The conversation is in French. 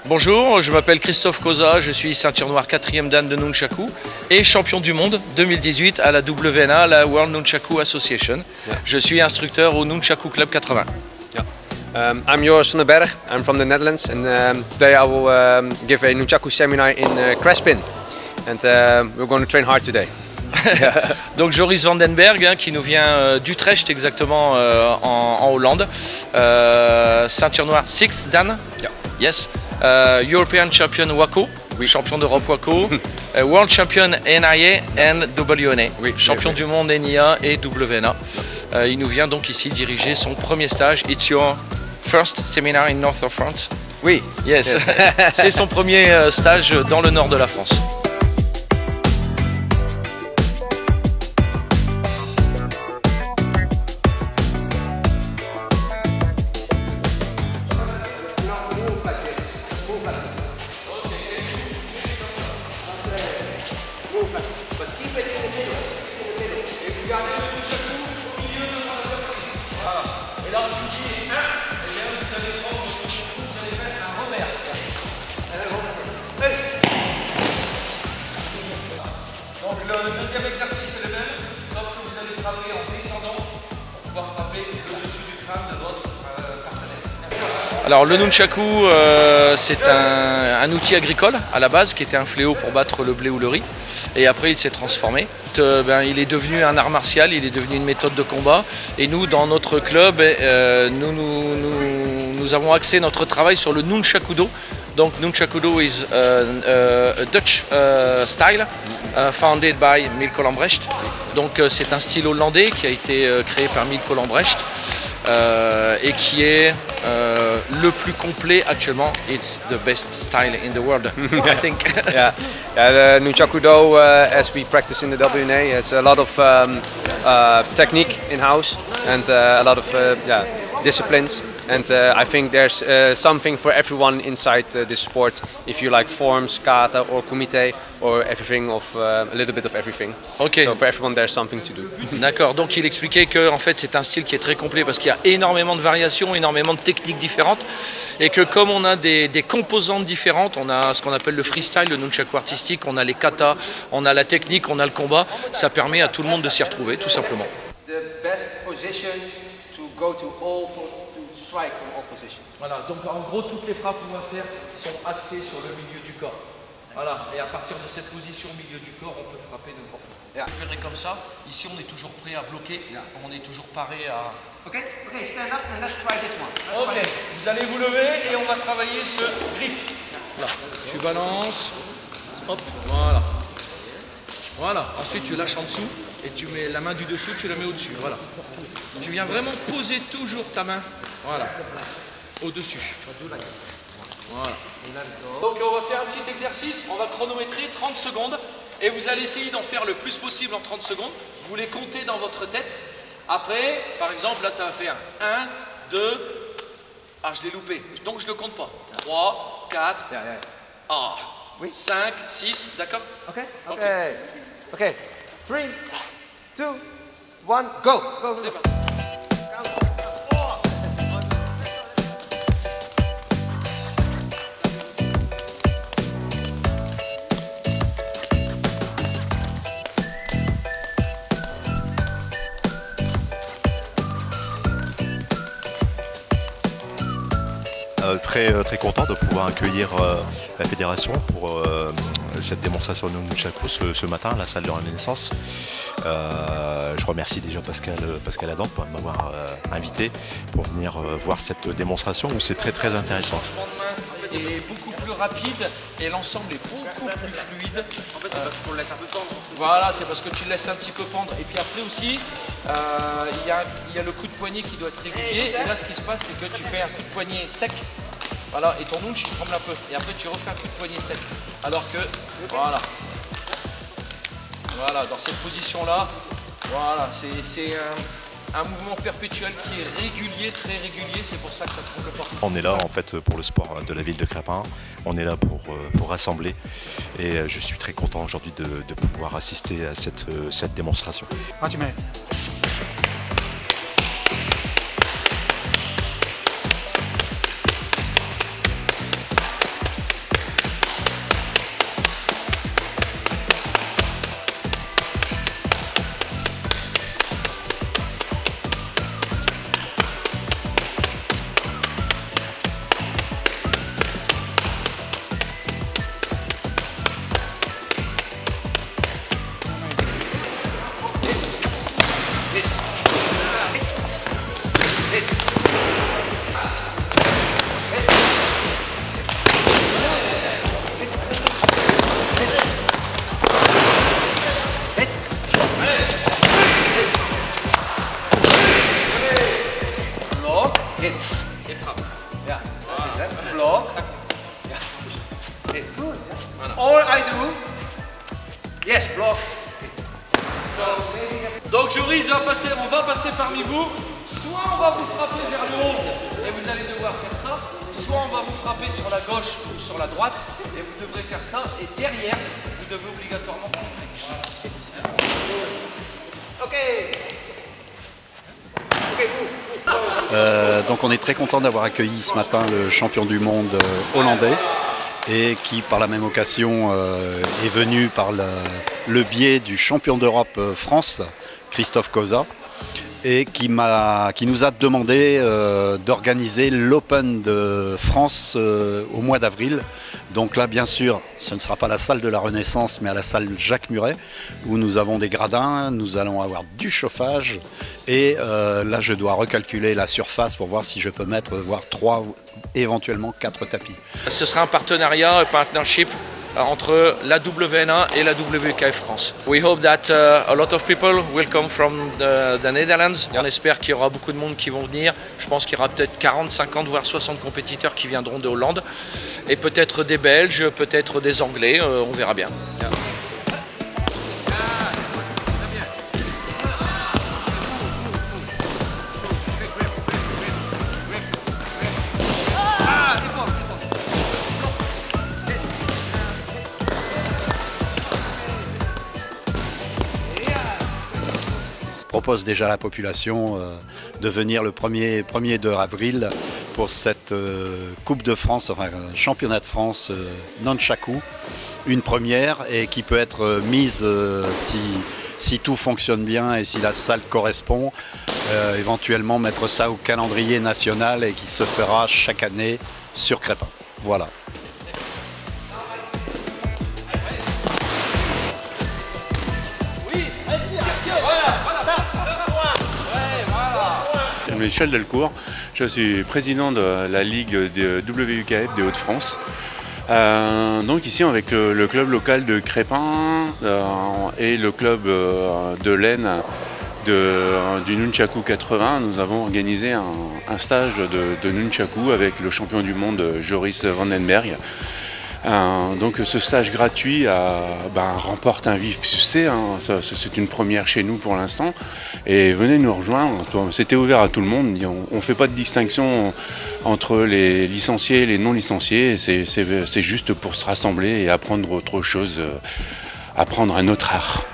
Bonjour, je m'appelle Christophe Koza, je suis ceinture noire 4e dan de Nunchaku et champion du monde 2018 à la WNA, la World Nunchaku Association. Yeah. Je suis instructeur au Nunchaku Club 80. Yeah. I'm Joris van den Berg, I'm from the Netherlands, and today I will give a Nunchaku seminar in Crespin, and we're going to train hard today. Donc Joris van den Berg qui nous vient d'Utrecht exactement en Hollande, ceinture noire 6 dan, yeah. Yes. European Champion WACO, oui. Champion d'Europe WACO, World Champion NIA and WNA, oui, champion du monde NIA et WNA. Il nous vient donc ici diriger son premier stage. It's your first seminar in north of France? Oui. Yes. Yes. C'est son premier stage dans le nord de la France. Et là, si vous dites 1, et bien vous allez prendre, vous allez faire un revers. Donc le deuxième exercice est le même, sauf que vous allez frapper en descendant pour pouvoir frapper le dessus du crâne de votre partenaire. Alors le nunchaku, c'est un outil agricole à la base qui était un fléau pour battre le blé ou le riz. Et après il s'est transformé. Il est devenu un art martial, il est devenu une méthode de combat. Et nous, dans notre club, nous avons axé notre travail sur le nunchakudo. Donc nunchakudo is a Dutch style founded by Milko Lambrecht. Donc c'est un style hollandais qui a été créé par Milko Lambrecht et qui est le plus complet actuellement. It's the best style in the world, I think. Yeah, the Nunchakudo, as we practice in the WNA, has a lot of technique in-house and a lot of disciplines. And I think there's something for everyone inside this sport. If you like forms, kata or kumite or everything of a little bit of everything. Okay. So for everyone there's something to do. D'accord. Donc il expliquait que en fait c'est un style qui est très complet parce qu'il y a énormément de variations, énormément de techniques différentes, et que comme on a des composantes différentes, on a ce qu'on appelle le freestyle, le nunchaku artistique, on a les katas, on a la technique, on a le combat. Ça permet à tout le monde de s'y retrouver, tout simplement. The best position to go to all. From all positions. Voilà, donc en gros toutes les frappes qu'on va faire sont axées sur le milieu du corps. Voilà, et à partir de cette position au milieu du corps, on peut frapper n'importe où. Yeah. Vous verrez comme ça, ici on est toujours prêt à bloquer, on est toujours paré à... Ok, stand up and let's try this one. Ok, vous allez vous lever et on va travailler ce grip. Là, tu balances, hop, voilà. Voilà, ensuite tu lâches en dessous et tu mets la main du dessous, tu la mets au-dessus, voilà. Tu viens vraiment poser toujours ta main, voilà, au-dessus. Voilà. Donc on va faire un petit exercice, on va chronométrer 30 secondes et vous allez essayer d'en faire le plus possible en 30 secondes. Vous les comptez dans votre tête. Après, par exemple, là ça va faire 1, 2, ah je l'ai loupé, donc je ne le compte pas. 3, 4, ah, 5, 6, d'accord? Ok. 3, 2, 1, go! C'est parti. Très content de pouvoir accueillir la fédération pour cette démonstration de Nunchaku ce matin à la salle de renaissance. Je remercie déjà Pascal Adam pour m'avoir invité pour venir voir cette démonstration où c'est très intéressant. Le mouvement est beaucoup plus rapide et l'ensemble est beaucoup plus fluide. En fait, c'est parce qu'on laisse un peu pendre. Voilà, c'est parce que tu laisses un petit peu pendre. Et puis après aussi, il y a le coup de poignet qui doit être régulier. Et là, ce qui se passe, c'est que tu fais un coup de poignet sec. Voilà, et ton nunch il tremble un peu. Et après tu refais un coup de poignet sec. Alors que, voilà. Voilà, dans cette position-là, voilà, c'est un mouvement perpétuel qui est régulier, très régulier. C'est pour ça que ça tremble pas. On est là en fait pour le sport de la ville de Crespin. On est là pour rassembler. Et je suis très content aujourd'hui de pouvoir assister à cette démonstration. block. Okay, good. All I do, yes, block. Donc Joris va passer, on va passer parmi vous. Soit on va vous frapper vers le haut et vous allez devoir faire ça, soit on va vous frapper sur la gauche ou sur la droite et vous devrez faire ça. Et derrière, vous devez obligatoirement contrer. Ok. Donc on est très content d'avoir accueilli ce matin le champion du monde hollandais et qui par la même occasion est venu par le biais du champion d'Europe France, Christophe Koza, et qui nous a demandé d'organiser l'Open de France au mois d'avril. Donc là, bien sûr, ce ne sera pas la salle de la Renaissance, mais à la salle Jacques Muret, où nous avons des gradins, nous allons avoir du chauffage, et là, je dois recalculer la surface pour voir si je peux mettre, voire 3 ou éventuellement 4 tapis. Ce sera un partenariat, un partnership entre la WNA et la WKF France. We hope that a lot of people will come from the Netherlands. On espère qu'il y aura beaucoup de monde qui vont venir. Je pense qu'il y aura peut-être 40, 50, voire 60 compétiteurs qui viendront de Hollande. Et peut-être des Belges, peut-être des Anglais, on verra bien. Propose déjà à la population de venir le 1er de avril pour cette Coupe de France, enfin championnat de France nunchaku, une première et qui peut être mise si tout fonctionne bien et si la salle correspond, éventuellement mettre ça au calendrier national et qui se fera chaque année sur Crépin. Voilà. Michel Delcourt, je suis président de la Ligue de WKF des Hauts-de-France. Donc ici avec le club local de Crépin et le club de l'Aisne du Nunchaku 80, nous avons organisé un stage de Nunchaku avec le champion du monde Joris Vandenberg. Donc ce stage gratuit remporte un vif succès, c'est une première chez nous pour l'instant. Et venez nous rejoindre, c'était ouvert à tout le monde, on ne fait pas de distinction entre les licenciés et les non licenciés, c'est juste pour se rassembler et apprendre autre chose, apprendre un autre art.